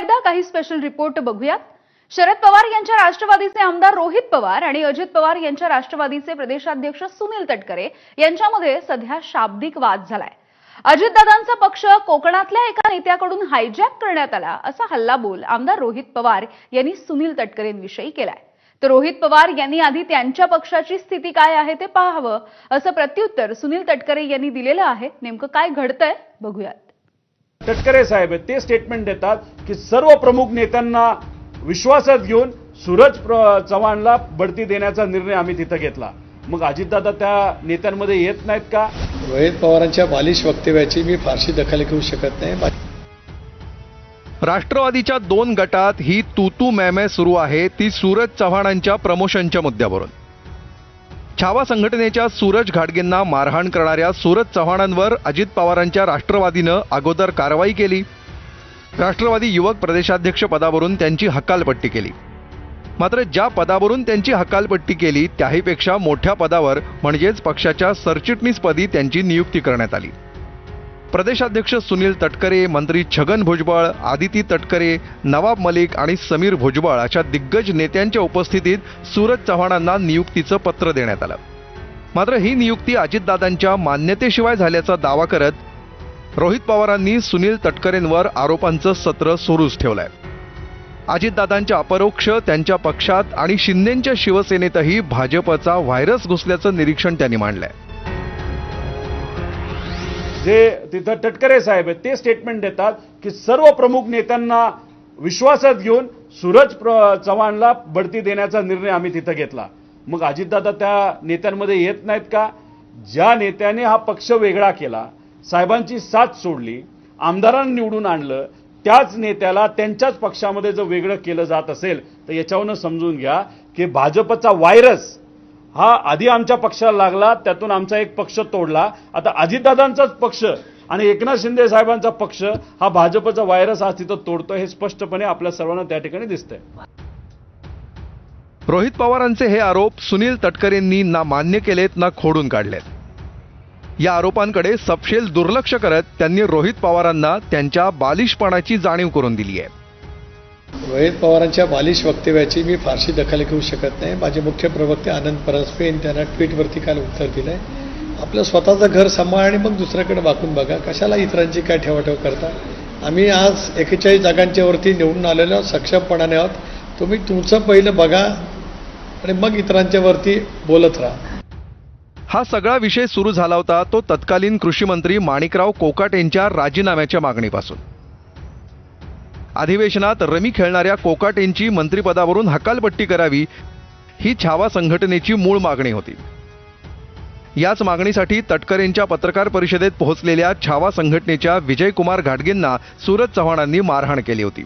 एकदा काही special report बघूयात। शरद पवार यांच्या राष्ट्रवादीचे आमदार रोहित पवार आणि अजित पवार यांच्या राष्ट्रवादीचे प्रदेशाध्यक्ष सुनील तटकरे यांच्यामध्ये सध्या शाब्दिक वाद झालाय। अजितदादांचा पक्ष कोकणातल्या एका नेत्याकडून हायजॅक करण्यात आला असा हल्लाबोल आमदार रोहित पवार यांनी सुनील तटकरेंविषयी केलाय। तर रोहित पवार यांनी आधी त्यांच्या पक्षाची स्थिती काय आहे ते पाहावं असं प्रत्युत्तर सुनील तटकरे यांनी दिलेलं आहे। नेमकं काय घडतंय बघूयात। तटकरे साहेब ते स्टेटमेंट देतात की सर्व प्रमुख नेत्यांना विश्वासात घेऊन सूरज चव्हाणला बढती देण्याचा निर्णय आम्ही तिथं घेतला। मग अजितदादा त्या नेत्यांमध्ये येत नाहीत का? रोहित पवारांच्या बालिश वक्तव्याची मी फारशी दखल घेऊ शकत नाही। राष्ट्रवादीच्या 2 गटात ही तू मैं सुरू आहे, ती सूरज चव्हाणांच्या प्रमोशनच्या मुद्द्यावरून। छावा संघटनेच्या सूरज घाटगेंना मारहाण करणाऱ्या सूरज चव्हाणांवर अजित पवारांच्या राष्ट्रवादीनं अगोदर कारवाई केली। राष्ट्रवादी युवक प्रदेशाध्यक्ष पदावरून त्यांची हकालपट्टी केली। मात्र ज्या पदावरून त्यांची हकालपट्टी केली त्याहीपेक्षा मोठ्या पदावर म्हणजेच पक्षाच्या सरचिटणीसपदी त्यांची नियुक्ती करण्यात आली। प्रदेशाध्यक्ष सुनील तटकरे, मंत्री छगन भुजबळ, आदिती तटकरे, नवाब मलिक आणि समीर भुजबळ अशा दिग्गज नेत्यांच्या उपस्थितीत सूरज चव्हाणांना नियुक्तीचं पत्र देण्यात आलं। मात्र ही नियुक्ती अजितदादांच्या मान्यतेशिवाय झाल्याचा दावा करत रोहित पवारांनी सुनील तटकरेंवर आरोपांचं सत्र सुरूच ठेवलंय। अजितदादांच्या अपरोक्ष त्यांच्या पक्षात आणि शिंदेंच्या शिवसेनेतही भाजपचा व्हायरस घुसल्याचं निरीक्षण त्यांनी मांडलंय। जे तिथं तटकरे साहेब ते स्टेटमेंट देतात की सर्व प्रमुख नेत्यांना विश्वासात घेऊन सूरज चव्हाणला बढती देण्याचा निर्णय आम्ही तिथं घेतला। मग अजितदादा त्या नेत्यांमध्ये येत नाहीत का? ज्या नेत्याने हा पक्ष वेगळा केला, साहेबांची साथ सोडली, आमदारांना निवडून आणलं, त्याच नेत्याला त्यांच्याच पक्षामध्ये जर वेगळं केलं जात असेल तर याच्यावरून समजून घ्या की भाजपचा व्हायरस हा आधी आमच्या पक्षाला लागला, त्यातून आमचा एक पक्ष तोडला, आता अजितदादांचाच पक्ष आणि एकनाथ शिंदे साहेबांचा पक्ष हा भाजपचा व्हायरस आज तिथं तोडतोय हे स्पष्टपणे आपल्या सर्वांना त्या ठिकाणी दिसतंय। रोहित पवारांचे हे आरोप सुनील तटकरेंनी ना मान्य केलेत ना खोडून काढलेत। या आरोपांकडे सपशेल दुर्लक्ष करत त्यांनी रोहित पवारांना त्यांच्या बालिशपणाची जाणीव करून दिली आहे। रोहित पवारांच्या बालिश वक्तव्याची मी फारशी दखल घेऊ शकत नाही। माझे मुख्य प्रवक्ते आनंद परस्पे यांनी त्यांना ट्विटवरती काल उत्तर दिलंय, आपलं स्वतःचं घर सांभाळ आणि मग दुसऱ्याकडे वाकून बघा, कशाला इतरांची काय ठेवाठेव करता। आम्ही आज 41 जागांच्या वरती निवडून आलेलो सक्षमपणाने आहोत। तुम्ही तुमचं पहिलं बघा आणि मग इतरांच्या वरती बोलत राहा। हा सगळा विषय सुरू झाला होता तो तत्कालीन कृषी मंत्री माणिकराव कोकाटे यांच्या राजीनाम्याच्या मागणीपासून। अधिवेशनात रमी खेळणाऱ्या कोकाटेंची मंत्रिपदावरून हकालपट्टी करावी ही छावा संघटनेची मूळ मागणी होती। याच मागणीसाठी तटकरेंच्या पत्रकार परिषदेत पोहोचलेल्या छावा संघटनेच्या विजयकुमार घाटगेंना सूरज चव्हाणांनी मारहाण केली होती।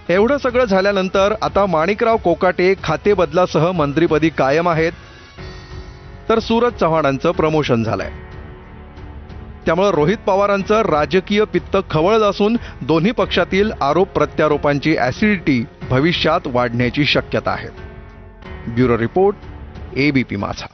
एवढं सगळं झाल्यानंतर आता माणिकराव कोकाटे खाते बदलासह मंत्रिपदी कायम आहेत, तर सूरज चव्हाणांचं प्रमोशन झालंय। त्यामुळे रोहित पवारांचं राजकीय पित्त खवळलं असून दोन्ही पक्षातील आरोप प्रत्यारोपांची ऍसिडिटी भविष्यात वाढण्याची शक्यता आहे। ब्युरो रिपोर्ट, ABP माझा।